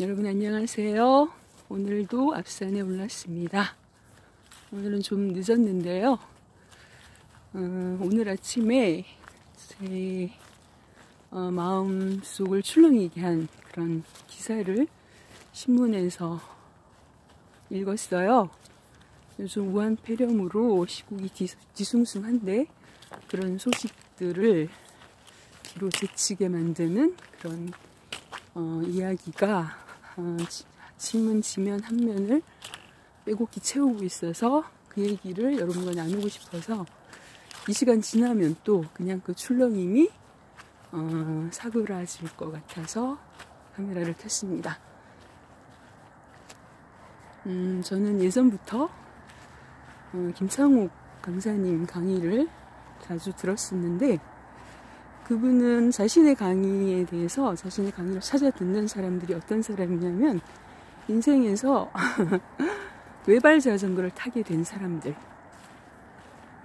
여러분 안녕하세요. 오늘도 앞산에 올랐습니다. 오늘은 좀 늦었는데요. 오늘 아침에 제 마음속을 출렁이게 한 그런 기사를 신문에서 읽었어요. 요즘 우한 폐렴으로 시국이 뒤숭숭한데 그런 소식들을 뒤로 제치게 만드는 그런 이야기가 신문 지면 한 면을 빼곡히 채우고 있어서 그 얘기를 여러분과 나누고 싶어서 이 시간 지나면 또 그냥 그 출렁임이 사그라질 것 같아서 카메라를 켰습니다. 저는 예전부터 김창옥 강사님 강의를 자주 들었었는데 그분은 자신의 강의에 대해서 자신의 강의를 찾아 듣는 사람들이 어떤 사람이냐면 인생에서 외발 자전거를 타게 된 사람들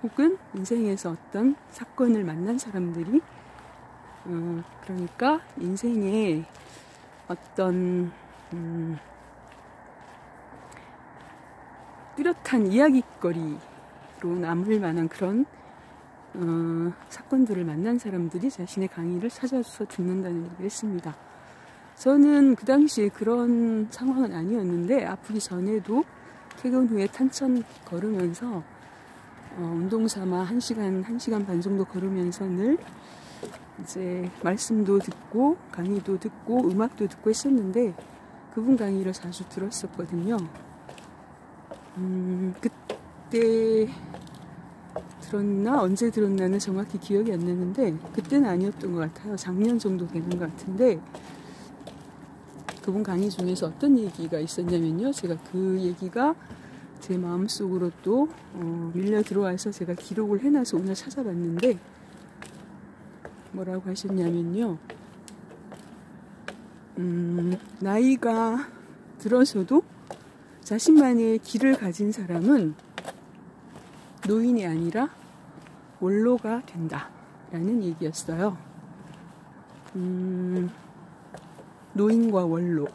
혹은 인생에서 어떤 사건을 만난 사람들이 그러니까 인생의 어떤 뚜렷한 이야깃거리로 남을 만한 그런 사건들을 만난 사람들이 자신의 강의를 찾아서 듣는다는 얘기를 했습니다. 저는 그 당시에 그런 상황은 아니었는데 아프기 전에도 퇴근 후에 탄천 걸으면서 운동 삼아 1시간 반 정도 걸으면서 늘 이제 말씀도 듣고 강의도 듣고 음악도 듣고 했었는데 그분 강의를 자주 들었었거든요. 그때 들었나 언제 들었나는 정확히 기억이 안 나는데 그때는 아니었던 것 같아요. 작년 정도 되는 것 같은데 그분 강의 중에서 어떤 얘기가 있었냐면요. 제가 그 얘기가 제 마음속으로 또 밀려 들어와서 제가 기록을 해놔서 오늘 찾아봤는데 뭐라고 하셨냐면요. 나이가 들어서도 자신만의 길을 가진 사람은 노인이 아니라 원로가 된다라는 얘기였어요. 노인과 원로.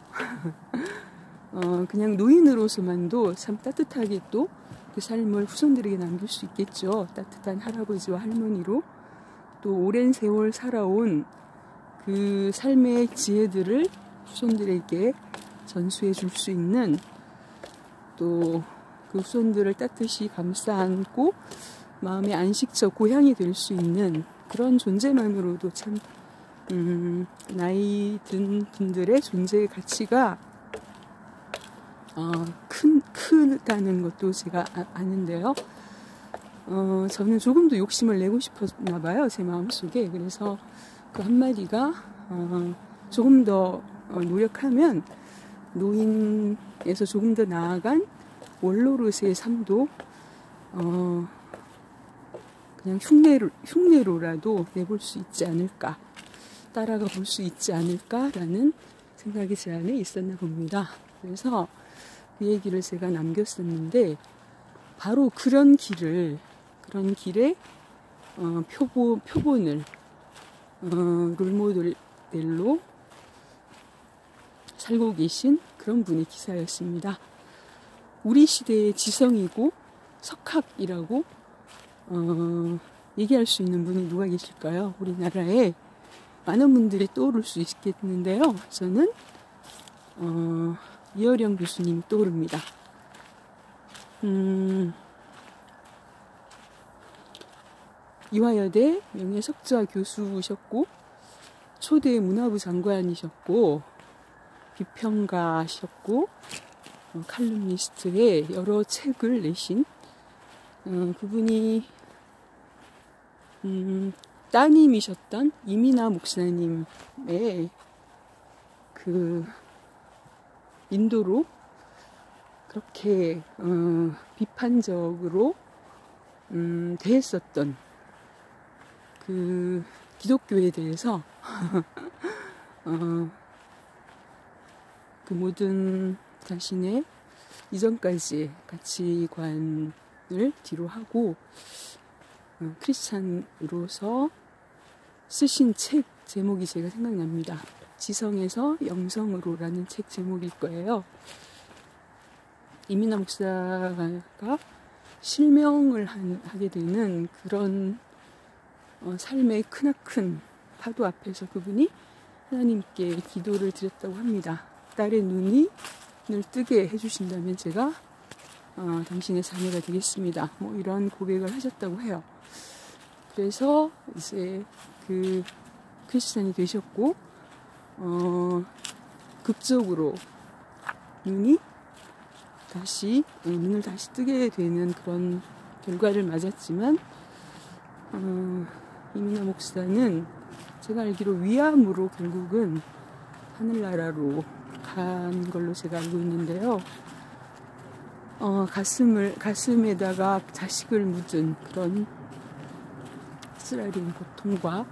그냥 노인으로서만도 참 따뜻하게 또 그 삶을 후손들에게 남길 수 있겠죠. 따뜻한 할아버지와 할머니로 또 오랜 세월 살아온 그 삶의 지혜들을 후손들에게 전수해 줄 수 있는 또 그 후손들을 따뜻이 감싸 안고 마음의 안식처, 고향이 될 수 있는 그런 존재만으로도 참 나이 든 분들의 존재의 가치가 크다는 것도 제가 아는데요. 저는 조금 더 욕심을 내고 싶었나 봐요. 제 마음속에. 그래서 그 한마디가 조금 더 노력하면 노인에서 조금 더 나아간 원로로서의 삶도 그냥 흉내로라도 내볼 수 있지 않을까, 따라가 볼 수 있지 않을까라는 생각이 제 안에 있었나 봅니다. 그래서 그 얘기를 제가 남겼었는데 바로 그런 길의 표본을 롤모델로 살고 계신 그런 분의 기사였습니다. 우리 시대의 지성이고 석학이라고 얘기할 수 있는 분이 누가 계실까요? 우리나라에 많은 분들이 떠오를 수 있겠는데요. 저는 이어령 교수님이 떠오릅니다. 이화여대 명예석좌 교수셨고 초대 문화부 장관이셨고 비평가셨고 칼럼니스트의 여러 책을 내신 그분이 따님이셨던 이민아 목사님의 그 인도로 그렇게 비판적으로 대했었던 그 기독교에 대해서 그 모든 자신의 이전까지의 가치관을 뒤로 하고 크리스찬으로서 쓰신 책 제목이 제가 생각납니다. 지성에서 영성으로라는 책 제목일 거예요. 이민아 목사가 실명을 하게 되는 그런 삶의 크나큰 파도 앞에서 그분이 하나님께 기도를 드렸다고 합니다. 딸의 눈을 뜨게 해주신다면 제가 당신의 자녀가 되겠습니다. 뭐 이런 고백을 하셨다고 해요. 그래서 이제 그 크리스찬이 되셨고 극적으로 눈을 다시 뜨게 되는 그런 결과를 맞았지만 이민아 목사는 제가 알기로 위암으로 결국은 하늘나라로 간 걸로 제가 알고 있는데요. 가슴에다가 자식을 묻은 그런 쓰라린 고통과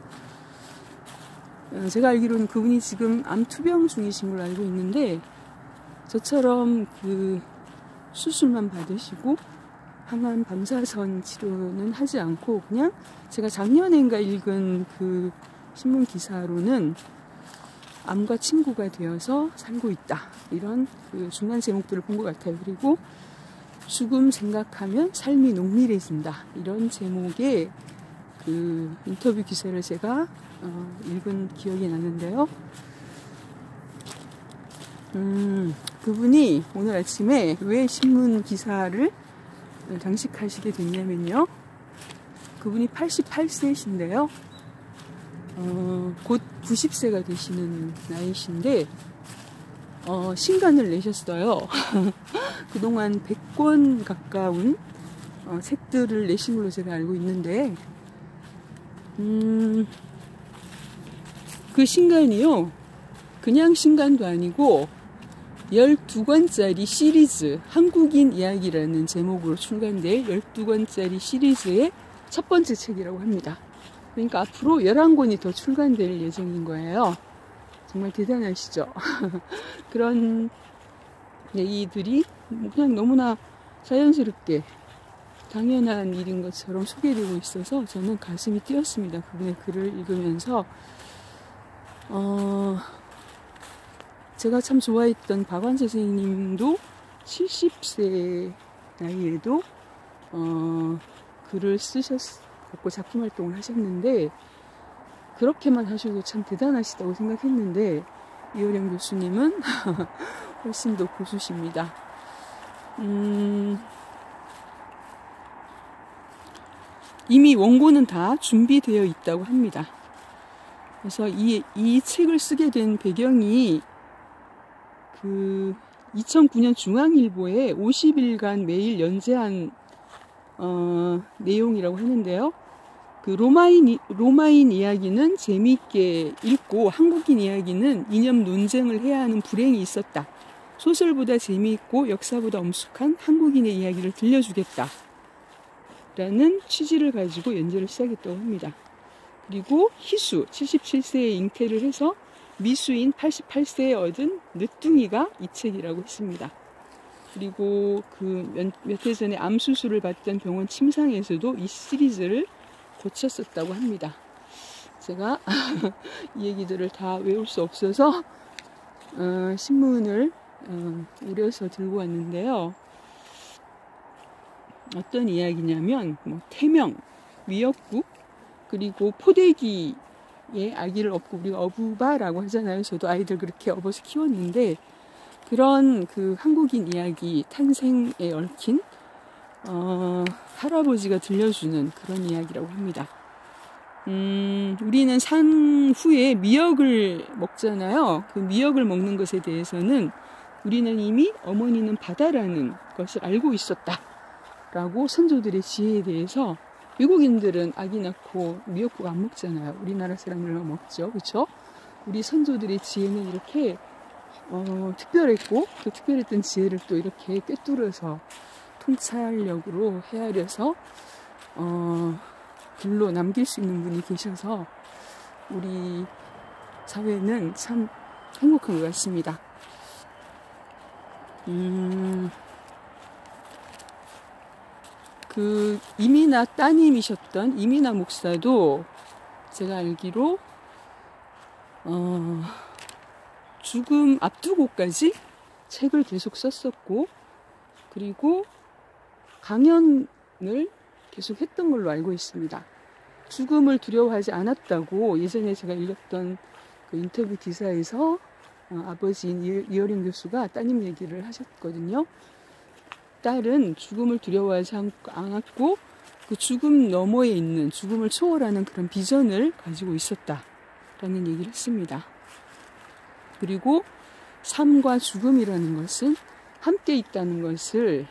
제가 알기로는 그분이 지금 암투병 중이신 걸로 알고 있는데 저처럼 그 수술만 받으시고 항암 방사선 치료는 하지 않고 그냥 제가 작년인가 읽은 그 신문 기사로는 암과 친구가 되어서 살고 있다. 이런 그 중간 제목들을 본 것 같아요. 그리고 죽음 생각하면 삶이 농밀해진다. 이런 제목의 그 인터뷰 기사를 제가 읽은 기억이 나는데요. 그분이 오늘 아침에 왜 신문 기사를 장식하시게 됐냐면요. 그분이 88세이신데요. 곧 90세가 되시는 나이신데 신간을 내셨어요. 그동안 100권 가까운 책들을 내신 걸로 제가 알고 있는데 그 신간이요. 그냥 신간도 아니고 12권짜리 시리즈 한국인 이야기라는 제목으로 출간될 12권짜리 시리즈의 첫 번째 책이라고 합니다. 그러니까 앞으로 11권이 더 출간될 예정인 거예요. 정말 대단하시죠? 그런 얘기들이 그냥 너무나 자연스럽게 당연한 일인 것처럼 소개되고 있어서 저는 가슴이 뛰었습니다. 그분의 글을 읽으면서 제가 참 좋아했던 박완 선생님도 70세 나이에도 글을 쓰셨고 작품 활동을 하셨는데 그렇게만 하셔도 참 대단하시다고 생각했는데 이효령 교수님은 훨씬 더 고수십니다. 이미 원고는 다 준비되어 있다고 합니다. 그래서 이 책을 쓰게 된 배경이 그 2009년 중앙일보에 50일간 매일 연재한 내용이라고 하는데요. 그 로마인 이야기는 재미있게 읽고 한국인 이야기는 이념 논쟁을 해야 하는 불행이 있었다. 소설보다 재미있고 역사보다 엄숙한 한국인의 이야기를 들려주겠다. 라는 취지를 가지고 연재를 시작했다고 합니다. 그리고 희수 77세에 잉태를 해서 미수인 88세에 얻은 늦둥이가 이 책이라고 했습니다. 그리고 그 몇 해 전에 암 수술을 받던 병원 침상에서도 이 시리즈를 고쳤었다고 합니다. 제가 이 얘기들을 다 외울 수 없어서 신문을 우려서 들고 왔는데요. 어떤 이야기냐면 태명, 미역국, 그리고 포대기에 아기를 업고 우리가 어부바라고 하잖아요. 저도 아이들 그렇게 업어서 키웠는데 그런 그 한국인 이야기 탄생에 얽힌 할아버지가 들려주는 그런 이야기라고 합니다. 우리는 산 후에 미역을 먹잖아요. 그 미역을 먹는 것에 대해서는 우리는 이미 어머니는 바다라는 것을 알고 있었다. 라고 선조들의 지혜에 대해서 외국인들은 아기 낳고 미역국 안 먹잖아요. 우리나라 사람들만 먹죠. 그렇죠? 우리 선조들의 지혜는 이렇게 특별했고 그 특별했던 지혜를 또 이렇게 꿰뚫어서 통찰력으로 헤아려서 글로 남길 수 있는 분이 계셔서 우리 사회는 참 행복한 것 같습니다. 그 이민아 따님이셨던 이민아 목사도 제가 알기로 죽음 앞두고까지 책을 계속 썼었고, 그리고 강연을 계속 했던 걸로 알고 있습니다. 죽음을 두려워하지 않았다고 예전에 제가 읽었던 그 인터뷰 기사에서 아버지인 이어린 교수가 따님 얘기를 하셨거든요. 딸은 죽음을 두려워하지 않았고 그 죽음 너머에 있는 죽음을 초월하는 그런 비전을 가지고 있었다라는 얘기를 했습니다. 그리고 삶과 죽음이라는 것은 함께 있다는 것을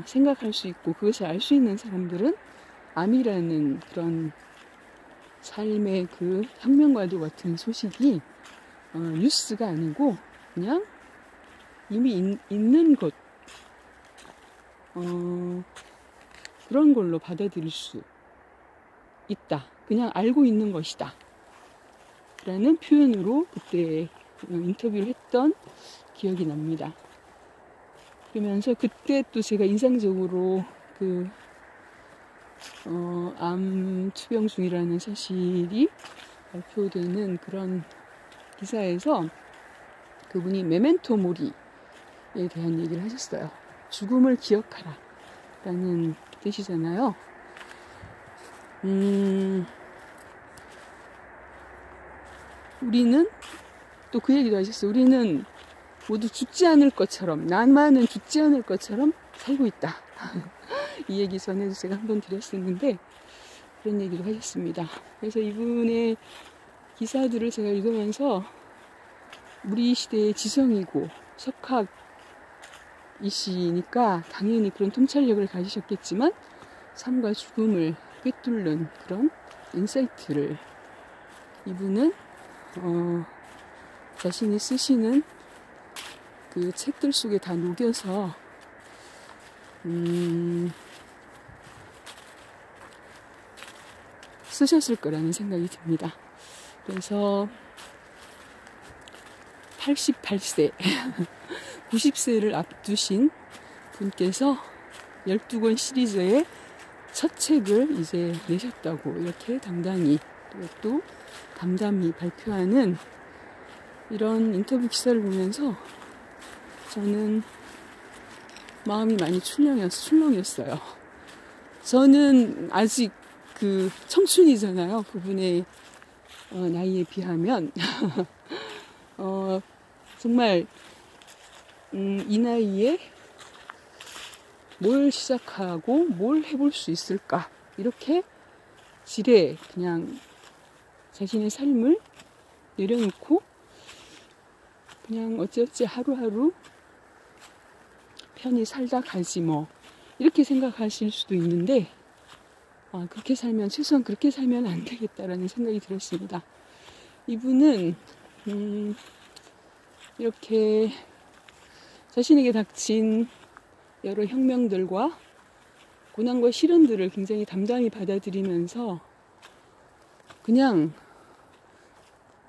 생각할 수 있고 그것을 알 수 있는 사람들은 암이라는 그런 삶의 그 혁명과도 같은 소식이 뉴스가 아니고 그냥 이미 있는 것 그런 걸로 받아들일 수 있다. 그냥 알고 있는 것이다. 라는 표현으로 그때 인터뷰를 했던 기억이 납니다. 그러면서 그때 또 제가 인상적으로 암 투병 중이라는 사실이 발표되는 그런 기사에서 그분이 메멘토 모리에 대한 얘기를 하셨어요. 죽음을 기억하라 라는 뜻이잖아요. 우리는 또 그 얘기도 하셨어요. 우리는 모두 죽지 않을 것처럼, 나만은 죽지 않을 것처럼 살고 있다. 이 얘기 전에도 제가 한번 드렸었는데 그런 얘기도 하셨습니다. 그래서 이분의 기사들을 제가 읽으면서 우리 시대의 지성이고 석학이시니까 당연히 그런 통찰력을 가지셨겠지만 삶과 죽음을 꿰뚫는 그런 인사이트를 이분은 자신이 쓰시는 그 책들 속에 다 녹여서 쓰셨을 거라는 생각이 듭니다. 그래서 88세, 90세를 앞두신 분께서 12권 시리즈의 첫 책을 이제 내셨다고 이렇게 당당히 또 담담히 발표하는 이런 인터뷰 기사를 보면서 저는 마음이 많이 출렁였어요. 저는 아직 그 청춘이잖아요. 그분의 나이에 비하면 정말 이 나이에 뭘 시작하고 뭘 해볼 수 있을까 이렇게 지레 그냥 자신의 삶을 내려놓고 그냥 어찌어찌 하루하루 편히 살다 가지 뭐 이렇게 생각하실 수도 있는데 그렇게 살면 최소한 그렇게 살면 안 되겠다라는 생각이 들었습니다. 이분은 이렇게 자신에게 닥친 여러 혁명들과 고난과 시련들을 굉장히 담담히 받아들이면서 그냥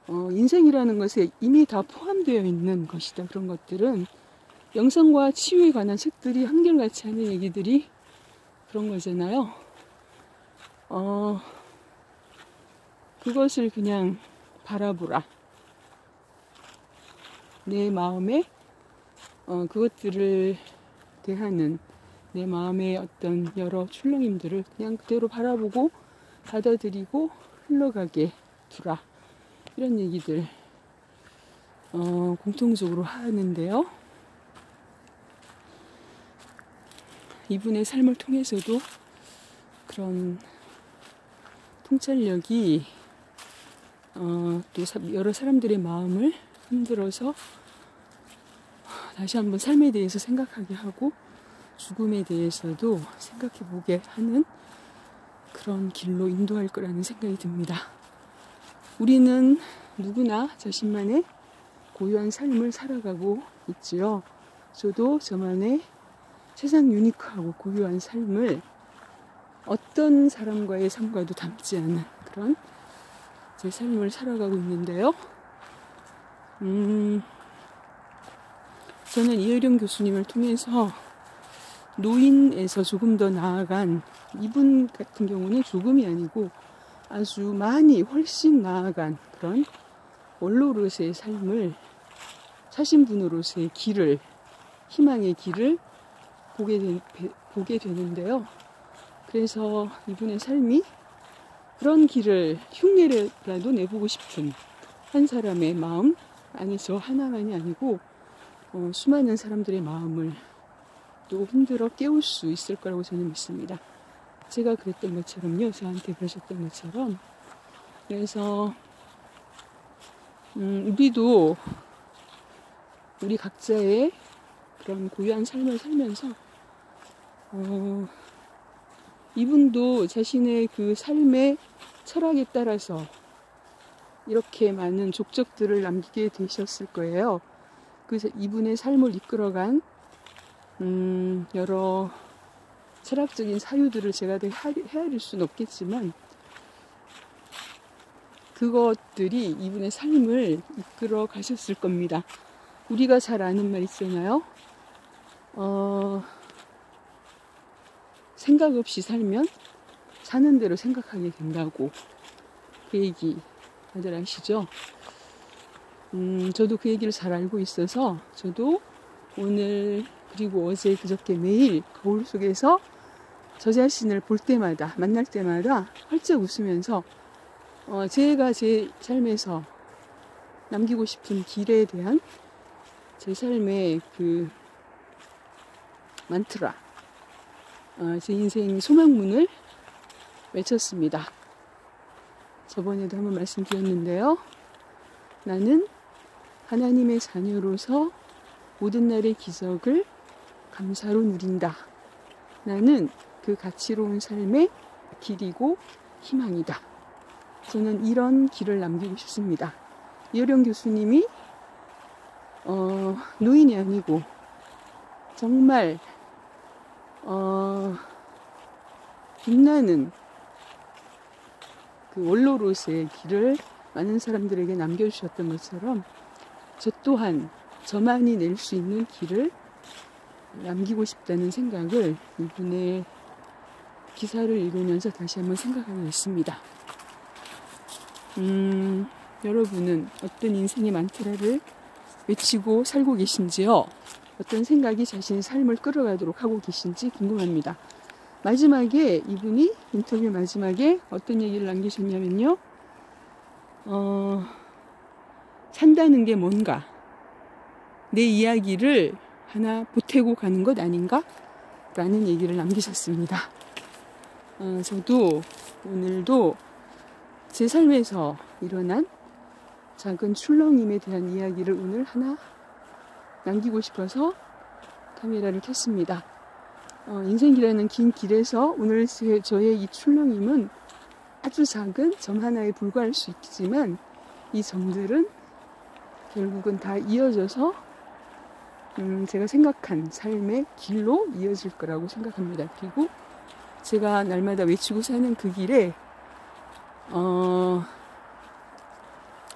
인생이라는 것에 이미 다 포함되어 있는 것이다. 그런 것들은 영성과 치유에 관한 책들이 한결같이 하는 얘기들이 그런 거잖아요. 그것을 그냥 바라보라. 내 마음에 그것들을 대하는 내 마음의 어떤 여러 출렁임들을 그냥 그대로 바라보고 받아들이고 흘러가게 두라. 이런 얘기들 공통적으로 하는데요. 이분의 삶을 통해서도 그런 통찰력이 또 여러 사람들의 마음을 흔들어서 다시 한번 삶에 대해서 생각하게 하고 죽음에 대해서도 생각해 보게 하는 그런 길로 인도할 거라는 생각이 듭니다. 우리는 누구나 자신만의 고유한 삶을 살아가고 있지요. 저도 저만의 세상 유니크하고 고유한 삶을 어떤 사람과의 삶과도 닮지 않은 그런 제 삶을 살아가고 있는데요. 저는 이혜령 교수님을 통해서 노인에서 조금 더 나아간 이분 같은 경우는 조금이 아니고 아주 많이 훨씬 나아간 그런 원로로서의 삶을 사신 분으로서의 길을, 희망의 길을 보게 되는데요. 그래서 이분의 삶이 그런 길을 흉내라도 내보고 싶은 한 사람의 마음 안에서 하나만이 아니고 수많은 사람들의 마음을 또 흔들어 깨울 수 있을 거라고 저는 믿습니다. 제가 그랬던 것처럼요. 저한테 그러셨던 것처럼. 그래서 우리도 우리 각자의 그런 고유한 삶을 살면서 이분도 자신의 그 삶의 철학에 따라서 이렇게 많은 족적들을 남기게 되셨을 거예요. 그래서 이분의 삶을 이끌어간 여러 철학적인 사유들을 제가 다 헤아릴 수는 없겠지만 그것들이 이분의 삶을 이끌어 가셨을 겁니다. 우리가 잘 아는 말 있잖아요. 생각 없이 살면 사는 대로 생각하게 된다고. 그 얘기 다들 아시죠? 저도 그 얘기를 잘 알고 있어서 저도 오늘 그리고 어제 그저께 매일 거울 속에서 저 자신을 볼 때마다 만날 때마다 활짝 웃으면서 제가 제 삶에서 남기고 싶은 길에 대한 제 삶의 그 만트라, 제 인생 소망문을 외쳤습니다. 저번에도 한번 말씀드렸는데요. 나는 하나님의 자녀로서 모든 날의 기적을 감사로 누린다. 나는 그 가치로운 삶의 길이고 희망이다. 저는 이런 길을 남기고 싶습니다. 이효령 교수님이 노인이 아니고 정말 빛나는 그 원로로서의 길을 많은 사람들에게 남겨주셨던 것처럼 저 또한 저만이 낼 수 있는 길을 남기고 싶다는 생각을 이분의 기사를 읽으면서 다시 한번 생각하게 됐습니다. 여러분은 어떤 인생의 만트라를 외치고 살고 계신지요? 어떤 생각이 자신의 삶을 끌어가도록 하고 계신지 궁금합니다. 마지막에 이분이 인터뷰 마지막에 어떤 얘기를 남기셨냐면요. 산다는 게 뭔가? 내 이야기를 하나 보태고 가는 것 아닌가? 라는 얘기를 남기셨습니다. 저도 오늘도 제 삶에서 일어난 작은 출렁임에 대한 이야기를 오늘 하나 남기고 싶어서 카메라를 켰습니다. 인생이라는 긴 길에서 오늘 저의 이 출렁임은 아주 작은 점 하나에 불과할 수 있지만 이 점들은 결국은 다 이어져서 제가 생각한 삶의 길로 이어질 거라고 생각합니다. 그리고 제가 날마다 외치고 사는 그 길에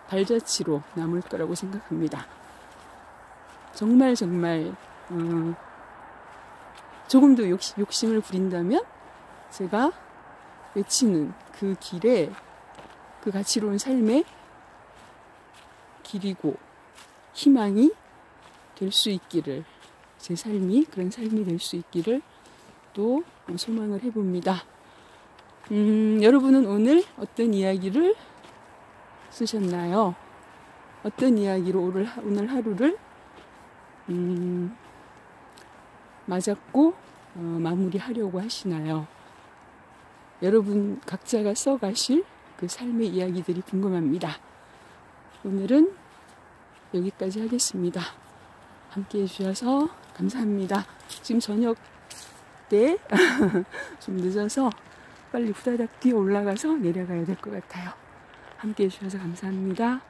발자취로 남을 거라고 생각합니다. 정말 조금도 욕심을 부린다면 제가 외치는 그 길에 그 가치로운 삶의 길이고 희망이 될 수 있기를, 제 삶이 그런 삶이 될 수 있기를 또 소망을 해봅니다. 여러분은 오늘 어떤 이야기를 쓰셨나요? 어떤 이야기로 오늘 하루를 맞았고 마무리하려고 하시나요? 여러분 각자가 써가실 그 삶의 이야기들이 궁금합니다. 오늘은 여기까지 하겠습니다. 함께 해주셔서 감사합니다. 지금 저녁 때 좀 늦어서 빨리 후다닥 뛰어 올라가서 내려가야 될 것 같아요. 함께 해주셔서 감사합니다.